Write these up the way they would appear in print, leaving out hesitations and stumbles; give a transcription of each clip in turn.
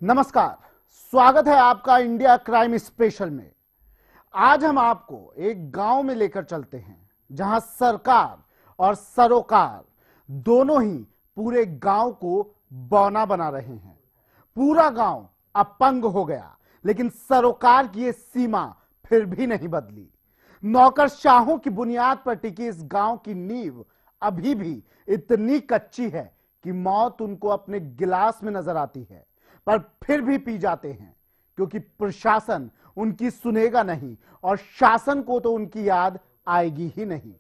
नमस्कार, स्वागत है आपका इंडिया क्राइम स्पेशल में। आज हम आपको एक गांव में लेकर चलते हैं जहां सरकार और सरोकार दोनों ही पूरे गांव को बौना बना रहे हैं। पूरा गांव अपंग हो गया, लेकिन सरोकार की ये सीमा फिर भी नहीं बदली। नौकरशाहों की बुनियाद पर टिकी इस गांव की नींव अभी भी इतनी कच्ची है कि मौत उनको अपने गिलास में नजर आती है, पर फिर भी पी जाते हैं क्योंकि प्रशासन उनकी सुनेगा नहीं और शासन को तो उनकी याद आएगी ही नहीं।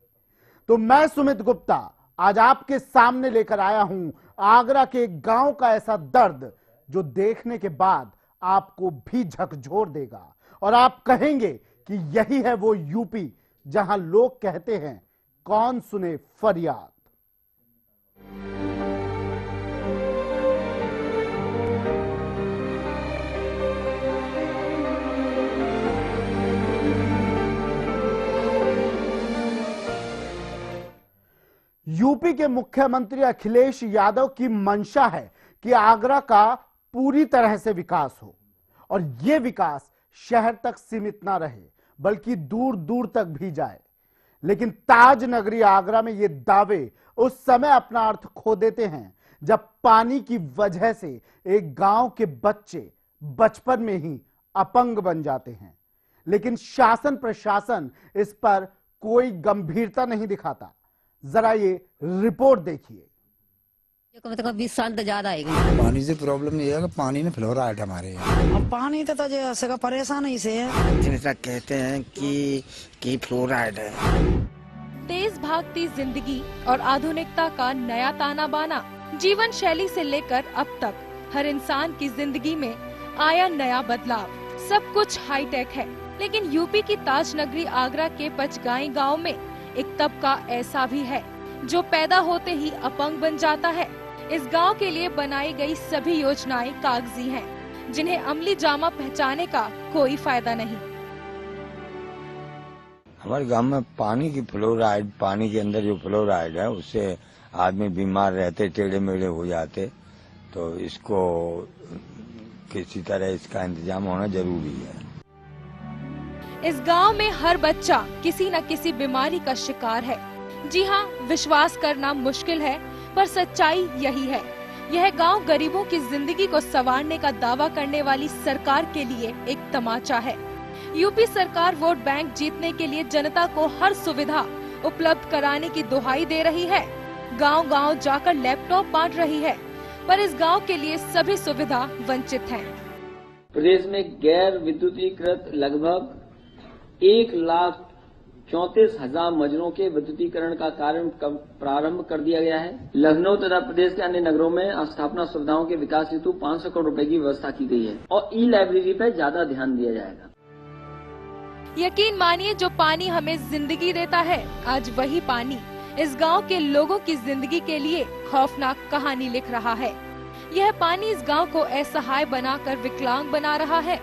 तो मैं सुमित गुप्ता आज आपके सामने लेकर आया हूं आगरा के एक गांव का ऐसा दर्द जो देखने के बाद आपको भी झकझोर देगा और आप कहेंगे कि यही है वो यूपी जहां लोग कहते हैं कौन सुने फरियाद। यूपी के मुख्यमंत्री अखिलेश यादव की मंशा है कि आगरा का पूरी तरह से विकास हो और यह विकास शहर तक सीमित ना रहे बल्कि दूर दूर तक भी जाए। लेकिन ताज नगरी आगरा में ये दावे उस समय अपना अर्थ खो देते हैं जब पानी की वजह से एक गांव के बच्चे बचपन में ही अपंग बन जाते हैं। लेकिन शासन प्रशासन इस पर कोई गंभीरता नहीं दिखाता। जरा ये रिपोर्ट देखिए। कम से कम 20 साल तो ज्यादा है। पानी से प्रॉब्लम ये है कि पानी में फ्लोराइड हमारे यहाँ। अब पानी तो जैसे का परेशान ही से है। ऐसा कहते हैं कि फ्लोराइड है। तेज भागती जिंदगी और आधुनिकता का नया ताना बाना, जीवन शैली से लेकर अब तक हर इंसान की जिंदगी में आया नया बदलाव। सब कुछ हाईटेक है, लेकिन यूपी की ताज नगरी आगरा के पचगाई गांव में एक तबका ऐसा भी है जो पैदा होते ही अपंग बन जाता है। इस गांव के लिए बनाई गई सभी योजनाएं कागजी हैं, जिन्हें अमली जामा पहचाने का कोई फायदा नहीं। हमारे गांव में पानी की फ्लोराइड, पानी के अंदर जो फ्लोराइड है उससे आदमी बीमार रहते, टेढ़े मेढ़े हो जाते, तो इसको किसी तरह इसका इंतजाम होना जरूरी है। इस गांव में हर बच्चा किसी न किसी बीमारी का शिकार है। जी हाँ, विश्वास करना मुश्किल है पर सच्चाई यही है। यह गांव गरीबों की जिंदगी को संवारने का दावा करने वाली सरकार के लिए एक तमाचा है। यूपी सरकार वोट बैंक जीतने के लिए जनता को हर सुविधा उपलब्ध कराने की दुहाई दे रही है। गांव-गांव जाकर लैपटॉप बांट रही है, पर इस गांव के लिए सभी सुविधा वंचित हैं। प्रदेश में गैर विद्युतीकृत लगभग 1,34,000 मजरों के विद्युतीकरण का कार्य प्रारंभ कर दिया गया है। लखनऊ तथा प्रदेश के अन्य नगरों में स्थापना सुविधाओं के विकास हेतु 500 करोड़ रुपए की व्यवस्था की गई है और ई लाइब्रेरी पर ज्यादा ध्यान दिया जाएगा। यकीन मानिए, जो पानी हमें जिंदगी देता है, आज वही पानी इस गांव के लोगों की जिंदगी के लिए खौफनाक कहानी लिख रहा है। यह पानी इस गांव को असहाय बनाकर विकलांग बना रहा है।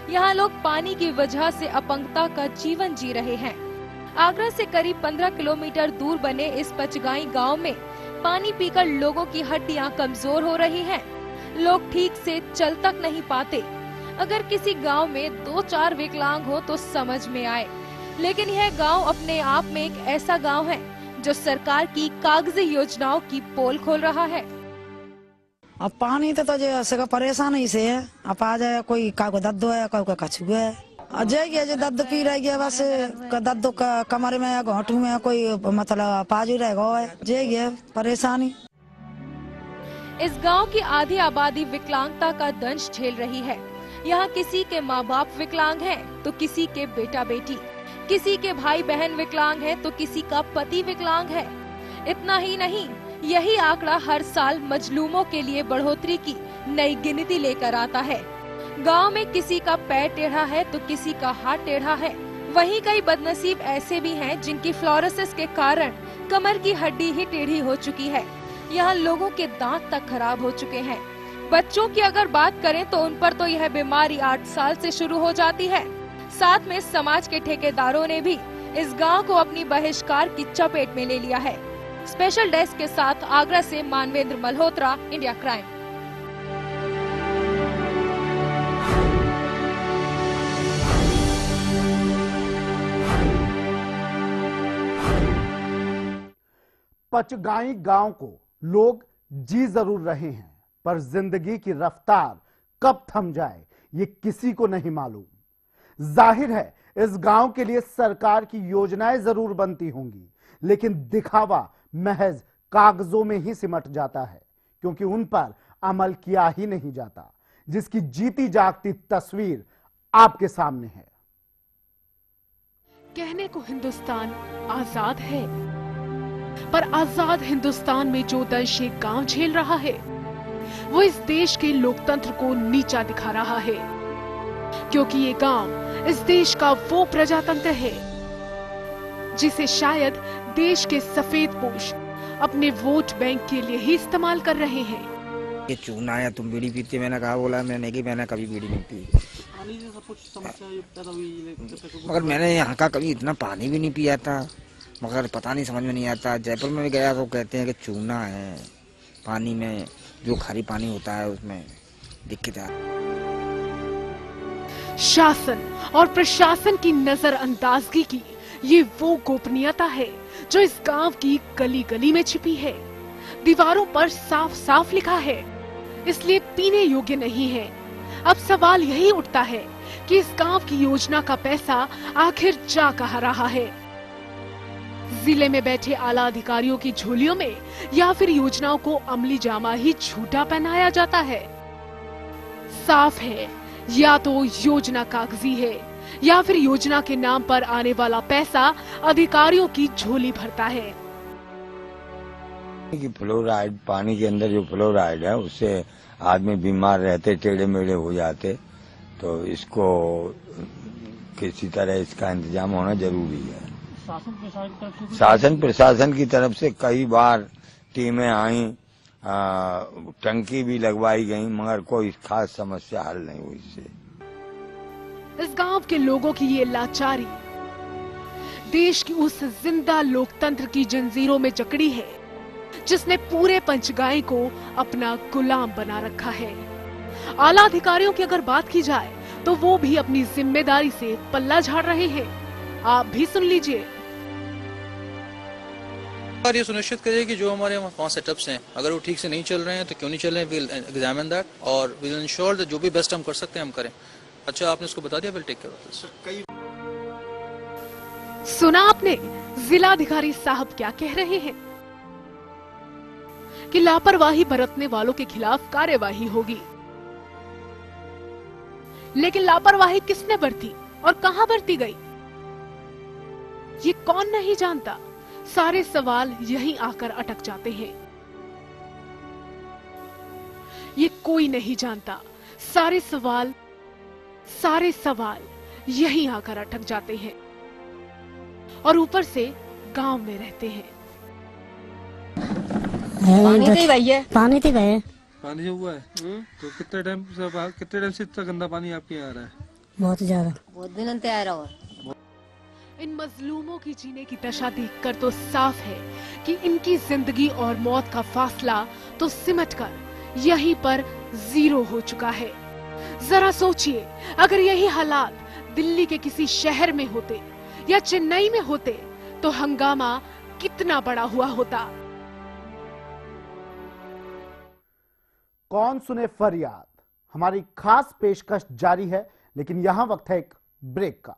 यहाँ लोग पानी की वजह से अपंगता का जीवन जी रहे हैं। आगरा से करीब 15 किलोमीटर दूर बने इस पचगाई गांव में पानी पीकर लोगों की हड्डियां कमजोर हो रही हैं। लोग ठीक से चल तक नहीं पाते। अगर किसी गांव में 2-4 विकलांग हो तो समझ में आए, लेकिन यह गांव अपने आप में एक ऐसा गांव है जो सरकार की कागजी योजनाओं की पोल खोल रहा है। अब पानी तो जैसे का परेशान ही से है। अब आ जाए कोई का दद्दो है, कोई कछुआ है, अजय जो दद्द पी रह गया, बस दद्दो का कमरे में घोटू में कोई मतलब पाजू रह गया है, जे परेशानी। इस गांव की आधी आबादी विकलांगता का दंश झेल रही है। यहाँ किसी के माँ बाप विकलांग हैं, तो किसी के बेटा बेटी, किसी के भाई बहन विकलांग है, तो किसी का पति विकलांग है। इतना ही नहीं, यही आंकड़ा हर साल मजलूमों के लिए बढ़ोतरी की नई गिनती लेकर आता है। गांव में किसी का पैर टेढ़ा है तो किसी का हाथ टेढ़ा है। वहीं कई बदनसीब ऐसे भी हैं जिनकी फ्लोरोसिस के कारण कमर की हड्डी ही टेढ़ी हो चुकी है। यहाँ लोगों के दांत तक खराब हो चुके हैं। बच्चों की अगर बात करें तो उन पर तो यह बीमारी 8 साल से शुरू हो जाती है। साथ में समाज के ठेकेदारों ने भी इस गांव को अपनी बहिष्कार की चपेट में ले लिया है। स्पेशल डेस्क के साथ आगरा से मानवेंद्र मल्होत्रा, इंडिया क्राइम। पचगाई गांव को लोग जी जरूर रहे हैं, पर जिंदगी की रफ्तार कब थम जाए ये किसी को नहीं मालूम। जाहिर है इस गांव के लिए सरकार की योजनाएं जरूर बनती होंगी, लेकिन दिखावा महज कागजों में ही सिमट जाता है, क्योंकि उन पर अमल किया ही नहीं जाता, जिसकी जीती जागती तस्वीर आपके सामने है। कहने को हिंदुस्तान आजाद है, पर आजाद हिंदुस्तान में जो दर्श ये गांव झेल रहा है वो इस देश के लोकतंत्र को नीचा दिखा रहा है, क्योंकि ये गांव इस देश का वो प्रजातंत्र है जिसे शायद देश के सफेदपोश अपने वोट बैंक के लिए ही इस्तेमाल कर रहे हैं। ये चूना है, तुम बीड़ी पीती, मैंने कहा बोला मैंने कि मैंने कभी बीड़ी नहीं पी, मगर मैंने यहाँ का कभी इतना पानी भी नहीं पिया था, मगर पता नहीं समझ में नहीं आता। जयपुर में भी गया तो कहते हैं कि चूना है पानी में, जो खारी पानी होता है उसमें दिक्कत है। शासन और प्रशासन की नजरअंदाजगी की ये वो गोपनीयता है जो इस गांव की गली गली में छिपी है। दीवारों पर साफ साफ लिखा है, इसलिए पीने योग्य नहीं है। अब सवाल यही उठता है कि इस गांव की योजना का पैसा आखिर जा कहाँ रहा है? जिले में बैठे आला अधिकारियों की झोलियों में, या फिर योजनाओं को अमली जामा ही झूठा पहनाया जाता है? साफ है, या तो योजना कागजी है या फिर योजना के नाम पर आने वाला पैसा अधिकारियों की झोली भरता है। कि फ्लोराइड, पानी के अंदर जो फ्लोराइड है उससे आदमी बीमार रहते, टेढ़े मेढ़े हो जाते, तो इसको किसी तरह इसका इंतजाम होना जरूरी है। शासन प्रशासन की तरफ से कई बार टीमें आई, टंकी भी लगवाई गई, मगर कोई खास समस्या हल नहीं हुई इससे। इस गांव के लोगों की ये लाचारी देश की उस जिंदा लोकतंत्र की जंजीरों में जकड़ी है जिसने पूरे पंचगाई को अपना गुलाम बना रखा है। आला अधिकारियों की अगर बात की जाए तो वो भी अपनी जिम्मेदारी से पल्ला झाड़ रहे हैं। आप भी सुन लीजिए। और ये सुनिश्चित करिए कि जो हमारे वहाँ सेटअप्स हैं अगर वो ठीक से नहीं चल रहे हैं तो क्यों नहीं चल रहे हैं, विल एग्जामिन दैट और विल इंश्योर दैट जो भी बेस्ट हम कर सकते हैं हम करें। अच्छा, आपने उसको बता दिया, will take care of this. सुना आपने जिलाधिकारी साहब क्या कह रहे हैं कि लापरवाही बरतने वालों के खिलाफ कार्यवाही होगी। लेकिन लापरवाही किसने बरती और कहां बरती गई, ये कौन नहीं जानता। सारे सवाल यहीं आकर अटक जाते हैं। ये कोई नहीं जानता। सारे सवाल यहीं आकर अटक जाते हैं और ऊपर से गांव में रहते हैं। पानी तो भैया, पानी तो गए, पानी जो हुआ है तो कितने टाइम से इतना गंदा पानी आपके यहाँ आ रहा है? बहुत ज्यादा, बहुत दिन से आ रहा है। इन मजलूमों की जीने की दशा देखकर तो साफ है कि इनकी जिंदगी और मौत का फासला तो सिमटकर यहीं पर जीरो हो चुका है। जरा सोचिए, अगर यही हालात दिल्ली के किसी शहर में होते या चेन्नई में होते तो हंगामा कितना बड़ा हुआ होता। कौन सुने फरियाद, हमारी खास पेशकश जारी है, लेकिन यहां वक्त है एक ब्रेक का।